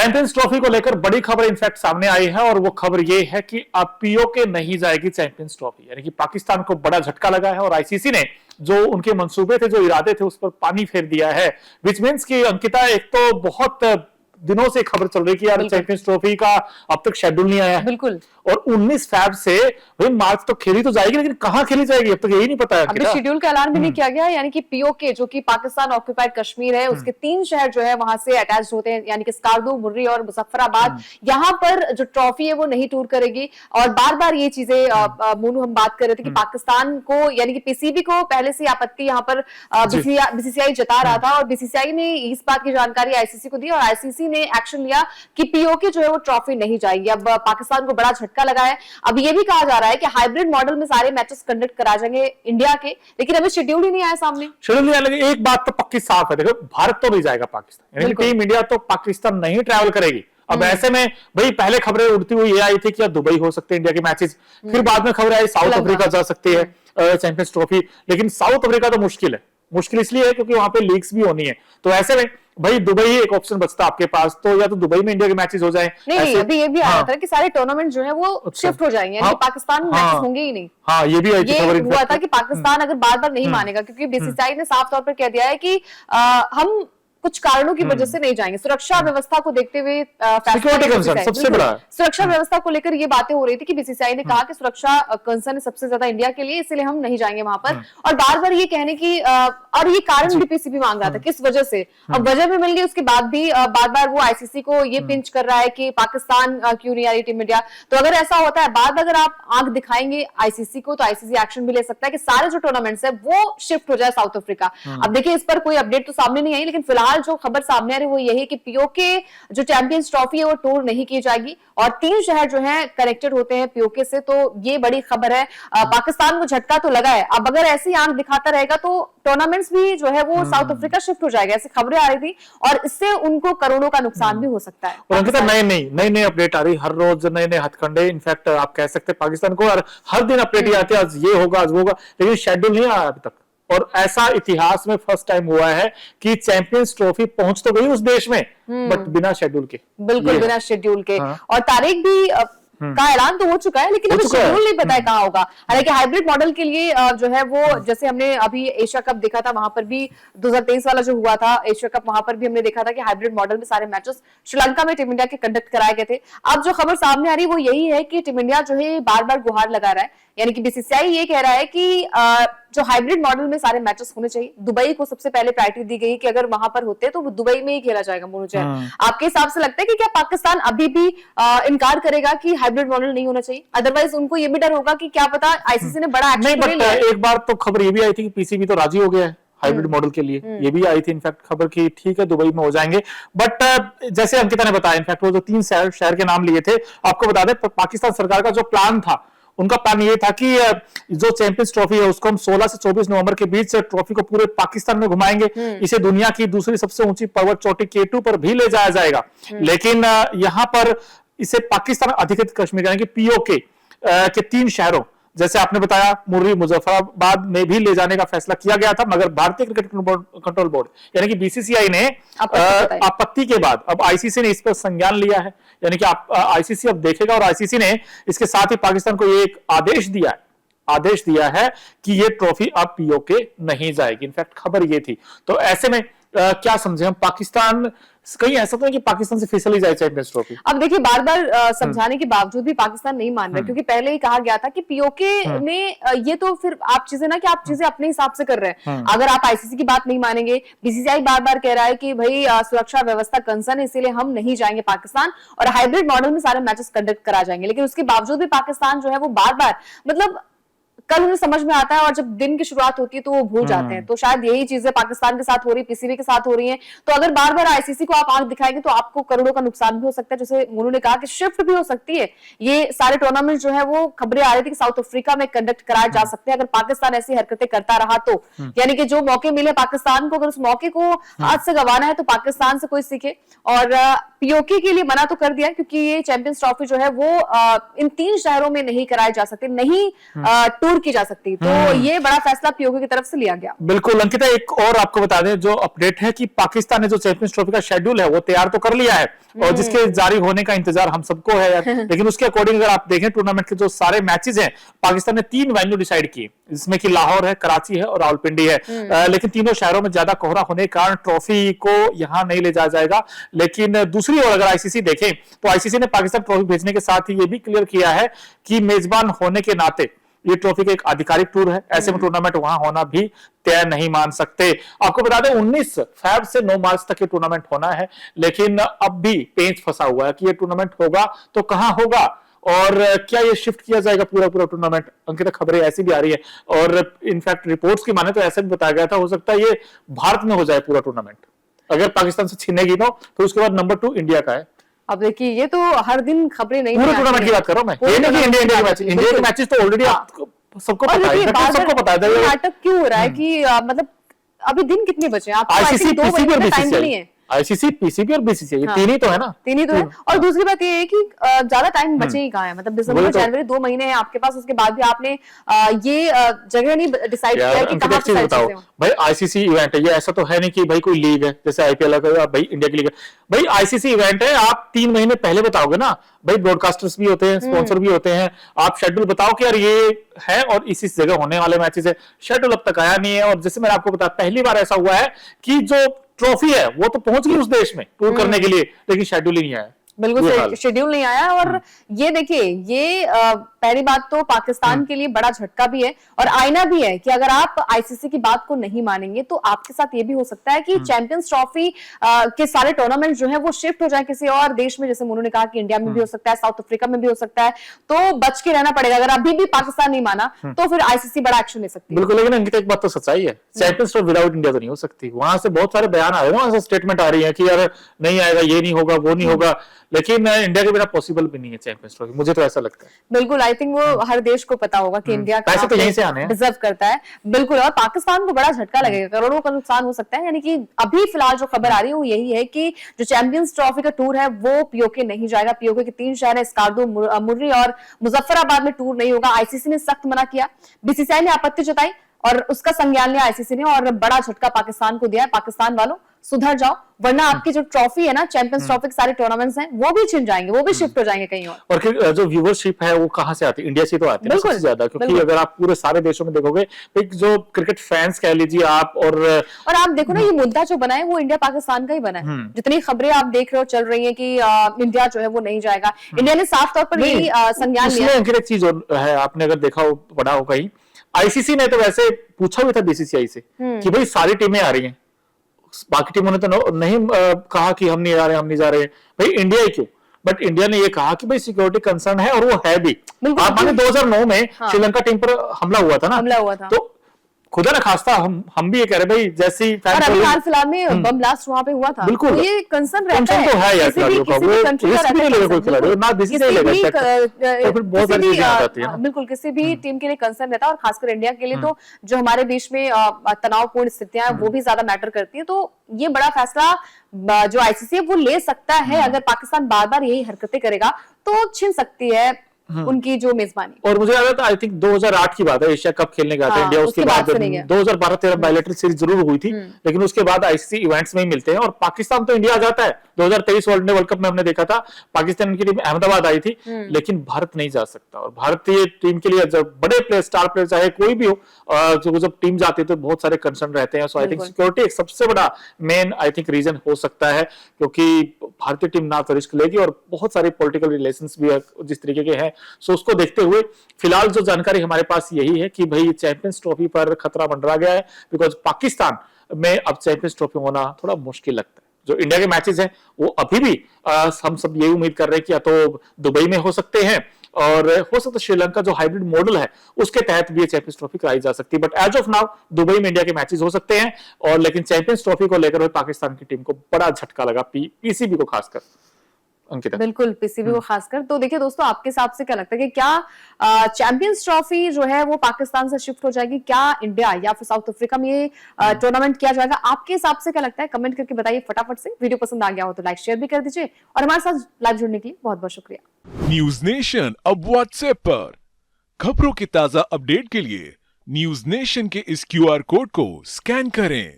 Champions trophy को लेकर बड़ी खबर इनफैक्ट सामने आई है और वो खबर ये है कि अब पीओके नहीं जाएगी चैंपियंस ट्रॉफी, यानी कि पाकिस्तान को बड़ा झटका लगा है और आईसीसी ने जो उनके मंसूबे थे, जो इरादे थे, उस पर पानी फेर दिया है। विच मींस कि अंकिता, एक तो बहुत दिनों से खबर चल रही कि यार चैंपियंस ट्रॉफी का अब तक शेड्यूल नहीं आया है। बिल्कुल। और 19 फैब से भाई मार्च तो खेली तो जाएगी, लेकिन कहां खेली जाएगी अब तक यही नहीं पता है। अभी शेड्यूल का ऐलान भी नहीं किया गया, यानी कि पीओके जो कि पाकिस्तान ऑक्यूपाइड कश्मीर है, उसके 3 शहर जो है वहां से अटैच होते हैं, यानी कि स्कार्दू, मुर्री और मुजफ्फराबाद। यहाँ पर जो ट्रॉफी है वो नहीं टूर करेगी। और बार बार ये चीजें मोनू हम बात कर रहे थे कि पाकिस्तान को, यानी कि पीसीबी को पहले से आपत्ति यहाँ पर बीसीसीआई जता रहा था और बीसीसीआई ने इस बात की जानकारी आईसीसी को दी और आईसीसी ने एक्शन लिया कि पीओके जो है वो ट्रॉफी नहीं जाएगी। अब पाकिस्तान को बड़ा झटका लगा है। अब ये भी कहा जा रहा है कि हाइब्रिड मॉडल में सारे मैचेस कंडक्ट करा जाएंगे इंडिया के, लेकिन अभी शेड्यूल ही नहीं आया सामने। शेड्यूल नहीं आया, लेकिन एक बात तो पक्की साफ है, देखो भारत तो नहीं जाएगा पाकिस्तान, यानी टीम इंडिया तो पाकिस्तान नहीं ट्रैवल करेगी। अब ऐसे में भाई पहले खबरें उड़ती हुई ये आई थी कि दुबई हो सकते हैं इंडिया के मैचेस, फिर बाद में खबर आई साउथ अफ्रीका जा सकती है चैंपियंस ट्रॉफी, लेकिन साउथ अफ्रीका तो मुश्किल है। मुश्किल इसलिए है क्योंकि वहां पे लीग्स भी होनी है, तो ऐसे में भाई दुबई ही एक ऑप्शन बचता आपके पास, तो या तो दुबई में इंडिया के मैचेस हो जाएं। नहीं, अभी ये भी आ रहा था कि सारे टूर्नामेंट जो है वो शिफ्ट हो जाएंगे, यानी पाकिस्तान में मैचेस होंगे ही नहीं। हाँ, ये भी आई थी खबर। हुआ था कि पाकिस्तान अगर बार बार नहीं मानेगा, क्योंकि बीसीसीआई ने साफ तौर पर कह दिया है कि हम कुछ कारणों की वजह से नहीं जाएंगे। सुरक्षा व्यवस्था को देखते हुए सबसे बड़ा सुरक्षा व्यवस्था को लेकर ये बातें हो रही थी कि बीसीसीआई ने कहा कि सुरक्षा कंसर्न है सबसे ज्यादा इंडिया के लिए, इसलिए हम नहीं जाएंगे वहां पर। और बार बार ये कहने की और ये कारण भी पीसीबी मांग रहा था किस वजह से, अब वजह भी मिल गई। उसके बाद भी बार बार वो आईसीसी को ये पिंच कर रहा है कि पाकिस्तान क्यों नहीं आ रही टीम इंडिया। तो अगर ऐसा होता है, बाद अगर आप आंख दिखाएंगे आईसीसी को, तो आईसीसी एक्शन भी ले सकता है कि सारे जो टूर्नामेंट्स है वो शिफ्ट हो जाए साउथ अफ्रीका। अब देखिए, इस पर कोई अपडेट तो सामने नहीं आई, लेकिन फिलहाल जो खबर सामने आ रही है वो यही कि पीओके जो चैंपियंस ट्रॉफी है वो टूर नहीं की जाएगी और 3 शहर जो हैं कनेक्टेड होते हैं पीओके से। तो ये बड़ी खबर है। पाकिस्तान को झटका तो लगा है। अब अगर ऐसी आंख दिखाता रहेगा तो टूर्नामेंट्स भी जो है वो साउथ अफ्रीका शिफ्ट हो जाएगा, ऐसी खबरें आ रही थी और इससे उनको करोड़ों का नुकसान भी हो सकता है। और अंकिता, नई अपडेट आ रही हर रोज, नए हथकंडे। इनफैक्ट आप कह सकते हैं पाकिस्तान को हर दिन अपडेट ही आती है, आज ये होगा आज वो होगा, लेकिन शेड्यूल नहीं आया अभी तक। और ऐसा इतिहास में फर्स्ट टाइम हुआ है कि चैंपियंस ट्रॉफी पहुंच तो गई उस देश में, बट बिना शेड्यूल के। बिल्कुल बिना शेड्यूल के। और तारीख भी का ऐलान तो हो चुका है, लेकिन अभी शेड्यूल नहीं पता है कहाँ होगा। हालांकि हाइब्रिड मॉडल के लिए जो है वो, जैसे हमने अभी एशिया कप देखा था, वहां पर भी 2023 वाला जो हुआ था एशिया कप, वहां पर भी हमने देखा था कि हाइब्रिड मॉडल में सारे मैचेस श्रीलंका में टीम इंडिया के कंडक्ट कराए गए थे। अब जो खबर सामने आ रही है वो यही है कि टीम इंडिया जो है बार बार गुहार लगा रहा है, यानी कि बीसीसीआई ये कह रहा है कि जो हाइब्रिड मॉडल में सारे मैचेस होने चाहिए। दुबई को सबसे पहले प्रायोरिटी दी गई कि अगर वहां पर होते तो दुबई में ही खेला जाएगा। मोनू जैन, आपके हिसाब से लगता है कि क्या पाकिस्तान अभी भी इनकार करेगा कि हाइब्रिड मॉडल नहीं होना चाहिए? अदरवाइज उनको ये भी डर होगा कि क्या पता आईसीसी ने बड़ा एक्शन ले लिया। एक बार तो खबर ये भी आई थी कि पीसीबी तो राजी हो गया है हाइब्रिड मॉडल के लिए, ये भी आई थी इनफैक्ट खबर की, ठीक है दुबई में हो जाएंगे। बट जैसे अंकिता ने बताया, इनफैक्ट वो जो 3 शहर के नाम लिए थे, आपको बता दें पाकिस्तान सरकार का जो प्लान था, उनका प्लान ये था कि जो चैंपियंस ट्रॉफी है उसको हम 16 से 24 नवंबर के बीच ट्रॉफी को पूरे पाकिस्तान में घुमाएंगे। इसे दुनिया की दूसरी सबसे ऊंची पर्वत चोटी K2 पर भी ले जाया जाएगा। लेकिन यहां पर इसे पाकिस्तान अधिकृत कश्मीर यानी कि पीओके के 3 शहरों, जैसे आपने बताया मुर्री, मुजफ्फराबाद में भी ले जाने का फैसला किया गया था, मगर भारतीय क्रिकेट कंट्रोल बोर्ड यानी कि बीसीसीआई ने आपत्ति के बाद अब आईसीसी ने इस पर संज्ञान लिया है। यानी कि आईसीसी अब देखेगा और आईसीसी ने इसके साथ ही पाकिस्तान को एक आदेश दिया है कि ये ट्रॉफी अब पीओके नहीं जाएगी। इनफैक्ट खबर ये थी। तो ऐसे में क्या समझे हम, पाकिस्तान कहीं ऐसा तो है कि पाकिस्तान से फिसल ही जाए चैंपियंस ट्रॉफी? अब देखिए, बार बार समझाने के बावजूद भी पाकिस्तान नहीं मान रहा, क्योंकि पहले ही कहा गया था कि पीओके में ये तो फिर आप चीजें ना कि आप चीजें अपने हिसाब से कर रहे हैं। अगर आप आईसीसी की बात नहीं मानेंगे, बीसीसीआई बार बार कह रहा है कि भाई सुरक्षा व्यवस्था कंसर्न है, इसीलिए हम नहीं जाएंगे पाकिस्तान और हाइब्रिड मॉडल में सारे मैचेस कंडक्ट करा जाएंगे। लेकिन उसके बावजूद भी पाकिस्तान जो है वो बार बार, मतलब कल उन्हें समझ में आता है और जब दिन की शुरुआत होती है तो वो भूल जाते हैं। तो शायद यही चीजें पाकिस्तान के साथ हो रही है, पीसीबी के साथ हो रही हैं। तो अगर बार बार आईसीसी को आप आंख दिखाएंगे तो आपको करोड़ों का नुकसान भी हो सकता है। जैसे उन्होंने कहा कि शिफ्ट भी हो सकती है। ये सारे टूर्नामेंट जो है वो खबरें आ रही थी कि साउथ अफ्रीका में कंडक्ट कराए जा सकते हैं अगर पाकिस्तान ऐसी हरकतें करता रहा तो। यानी कि जो मौके मिले पाकिस्तान को, अगर उस मौके को हाथ से गंवाना है तो पाकिस्तान से कोई सीखे। और पीओके के लिए मना तो कर दिया क्योंकि ये चैंपियंस ट्रॉफी जो है वो इन 3 शहरों में नहीं कराए जा सकते, नहीं टूर दूर की जा सकती। तो ये बड़ा फैसला पीओके की तरफ से लिया गया। बिल्कुल अंकिता, एक और आपको बता दें जो अपडेट है कि पाकिस्तान ने जो चैंपियंस ट्रॉफी का शेड्यूल है वो तैयार तो कर लिया है और जिसके जारी होने का इंतजार हम सबको है यार। लेकिन उसके अकॉर्डिंग अगर आप देखें टूर्नामेंट के जो सारे मैचेस हैं, पाकिस्तान ने 3 वेन्यू डिसाइड किए, जिसमें कि लाहौर है, कराची है और रावलपिंडी है। लेकिन तीनों शहरों में ज्यादा कोहरा होने के कारण ट्रॉफी को यहां नहीं ले जाया जाएगा। लेकिन दूसरी ओर अगर आईसीसी देखें तो आईसीसी ने पाकिस्तान ट्रॉफी भेजने के साथ ही ये भी क्लियर किया है कि मेजबान होने के नाते ये ट्रॉफी का एक आधिकारिक टूर है, ऐसे में टूर्नामेंट वहां होना भी तय नहीं मान सकते। आपको बता दें 19 फरवरी से 9 मार्च तक ये टूर्नामेंट होना है, लेकिन अब भी पेंच फंसा हुआ है कि ये टूर्नामेंट होगा तो कहां होगा और क्या ये शिफ्ट किया जाएगा पूरा टूर्नामेंट। अंकिता, खबरें ऐसी भी आ रही है और इनफैक्ट रिपोर्ट्स की माने तो ऐसा भी बताया गया था, हो सकता है ये भारत में हो जाए पूरा टूर्नामेंट। अगर पाकिस्तान से छीनेगी तो फिर उसके बाद नंबर 2 इंडिया का है। अब देखिए ये तो हर दिन खबरें नहीं, पूरे टूर्नामेंट की बात कर रहा हूं मैं, ये नहीं कि इंडिया के मैचेस तो ऑलरेडी आपको सबको पता है, सबको पता है। नाटक क्यों हो रहा है कि मतलब अभी दिन कितने बचे हैं आपको? आईसीसी, 2 महीने का टाइम नहीं है। आईसीसी, पीसीबी और बीसीसीआई, ये तीन ही तो है ना, तीन ही तो है। और दूसरी बात ये है कि ज्यादा टाइम बचे ही कहाँ है, मतलब दिसंबर जनवरी 2 महीने हैं आपके पास, उसके बाद भी आपने ये जगह नहीं डिसाइड किया कि कहाँ पे बताओ भाई। आईसीसी इवेंट है ये, ऐसा तो है नहीं कि भाई कोई लीग है जैसे आईपीएल का, भाई इंडिया की लीग है। भाई आईसीसी इवेंट है, आप 3 महीने पहले बताओगे ना भाई, ब्रॉडकास्टर्स भी होते हैं, स्पॉन्सर भी होते हैं, आप शेड्यूल बताओ कि यार ये है और इसी जगह होने वाले मैचेस है। शेड्यूल अब तक आया नहीं है और जैसे मैंने आपको बताया पहली बार ऐसा हुआ है कि जो ट्रॉफी है वो तो पहुंच गई उस देश में टूर करने के लिए, लेकिन शेड्यूल ही नहीं आया। बिल्कुल शेड्यूल नहीं आया। और ये देखिए ये पहली बात तो पाकिस्तान के लिए बड़ा झटका भी है और आईना भी है कि अगर आप आईसीसी की बात को नहीं मानेंगे तो आपके साथ ये भी हो सकता है कि चैंपियंस ट्रॉफी के सारे टूर्नामेंट जो है वो शिफ्ट हो जाए किसी और देश में। जैसे उन्होंने कहा कि इंडिया में भी हो सकता है, साउथ अफ्रीका में भी हो सकता है, तो बच के रहना पड़ेगा। अगर अभी भी पाकिस्तान नहीं माना तो फिर आईसीसी बड़ा एक्शन ले सकती है। बिल्कुल, लेकिन अंकिता एक बात तो सच्चाई है, चैंपियंस ट्रॉफी विदाउट इंडिया तो नहीं हो सकती। वहां से बहुत सारे बयान आ रहे हैं, वहां से स्टेटमेंट आ रही है कि यार नहीं आएगा, ये नहीं होगा, वो नहीं होगा, लेकिन इंडिया के बिना पॉसिबल भी नहीं है चैंपियंस ट्रॉफी, मुझे तो ऐसा लगता है। बिल्कुल, आई थिंक वो हर देश को पता होगा कि इंडिया पैसे तो यहीं से आने हैं, डिजर्व करता है। बिल्कुल, और पाकिस्तान को बड़ा झटका लगेगा, करोड़ों का नुकसान हो सकता है। यानी कि अभी फिलहाल जो खबर आ रही है वो यही है कि जो चैंपियंस ट्रॉफी का टूर है वो पीओके नहीं जाएगा। पीओके के 3 शहर है, स्कार्दो, मुर्री और मुजफ्फराबाद में टूर नहीं होगा। आईसीसी ने सख्त मना किया, बीसीसीआई ने आपत्ति जताई और उसका संज्ञान लिया आईसीसी ने और बड़ा झटका पाकिस्तान को दिया है। पाकिस्तान वालों सुधर जाओ, वरना आपकी जो ट्रॉफी है ना, चैंपियंस ट्रॉफी के सारे टूर्नामेंट्स हैं वो भी छिन जाएंगे, वो भी शिफ्ट हो जाएंगे कहीं और फिर जो व्यूअरशिप है वो कहां से आती है? इंडिया से तो आती है सबसे ज्यादा, क्योंकि अगर आप पूरे सारे देशों में देखोगे जो क्रिकेट फैंस कह लीजिए आप, और आप देखो ना ये मुद्दा जो बना है वो इंडिया पाकिस्तान का ही बना है। जितनी खबरें आप देख रहे हो चल रही है कि इंडिया जो है वो नहीं जाएगा, इंडिया ने साफ तौर पर यही संज्ञान लिया। एक चीज है, आपने अगर देखा हो, पढ़ा हो कहीं, आईसीसी ने तो वैसे पूछा भी था बीसीसीआई से कि भाई सारी टीमें आ रही हैं, बाकी टीमों ने तो नहीं कहा कि हम नहीं आ रहे, हम नहीं जा रहे, भाई इंडिया ही क्यों? बट इंडिया ने ये कहा कि भाई सिक्योरिटी कंसर्न है और वो है भी। आप माने 2009 में श्रीलंका टीम पर हमला हुआ था ना, तो खुदा न खास्ता हम भी ये कह रहे भाई जैसी और अभी हाल फिलहाल में बम ब्लास्ट वहां पे हुआ था, बिल्कुल तो ये कंसर्न रहता है। तो है यार खिलाड़ियों का, वो रिस्क नहीं लेगा कोई खिलाड़ी, ना बीसीसीआई लेगा, तो फिर बहुत सारी चीजें आ जाती है ना। बिल्कुल, किसी भी टीम के लिए कंसर्न रहता है और खासकर इंडिया के लिए तो जो हमारे देश में तनावपूर्ण स्थितियां हैं वो भी ज्यादा मैटर करती है। तो ये बड़ा फैसला जो आईसीसी है वो ले सकता है। अगर पाकिस्तान बार बार यही हरकतें करेगा तो छिन सकती है उनकी जो मेजबानी। और मुझे याद है आई थिंक 2008 की बात है, एशिया कप खेलने गया था इंडिया, उसके बाद 2012-13 बायलैटरल सीरीज जरूर हुई थी, लेकिन उसके बाद आईसीसी इवेंट्स में ही मिलते हैं और पाकिस्तान तो इंडिया आ जाता है। 2023 वर्ल्ड कप में हमने देखा था पाकिस्तान की टीम अहमदाबाद आई थी, लेकिन भारत नहीं जा सकता। और भारतीय टीम के लिए जब बड़े प्लेयर, स्टार प्लेयर चाहे कोई भी हो, जब टीम जाती है तो बहुत सारे कंसर्न रहते हैं। सो आई थिंक सिक्योरिटी एक सबसे बड़ा मेन आई थिंक रीजन हो सकता है, क्योंकि भारतीय टीम ना तो रिस्क लेगी और बहुत सारे पॉलिटिकल रिलेशंस भी जिस तरीके के हैं। सो उसको देखते हुए फिलहाल जो जानकारी हमारे पास यही है कि भाई चैंपियंस ट्रॉफी पर खतरा मंडरा गया है, बिकॉज पाकिस्तान में अब चैंपियंस ट्रॉफी होना थोड़ा मुश्किल लगता है। जो इंडिया के मैचेस हैं वो अभी भी हम सब यही उम्मीद कर रहे हैं कि या तो दुबई में हो सकते हैं और हो सकता है श्रीलंका जो हाइब्रिड मॉडल है उसके तहत भी चैंपियंस ट्रॉफी कराई जा सकती है। But as of now Dubai में इंडिया के मैचेस हो सकते हैं, और लेकिन चैंपियंस ट्रॉफी को लेकर पाकिस्तान की टीम को बड़ा झटका लगा, पीसीबी को खासकर। अंकिता, बिल्कुल पीसीबी को खासकर। तो देखिए दोस्तों, आपके हिसाब से क्या लगता है कि क्या चैंपियंस ट्रॉफी जो है वो पाकिस्तान से शिफ्ट हो जाएगी? क्या इंडिया या फिर साउथ अफ्रीका में ये टूर्नामेंट किया जाएगा? आपके हिसाब से क्या लगता है? कमेंट करके बताइए फटाफट से। वीडियो पसंद आ गया हो तो लाइक शेयर भी कर दीजिए और हमारे साथ लाइव जुड़ने के लिए बहुत बहुत शुक्रिया। न्यूज नेशन अब व्हाट्सएप पर खबरों के ताजा अपडेट के लिए न्यूज नेशन के इस क्यूआर कोड को स्कैन करें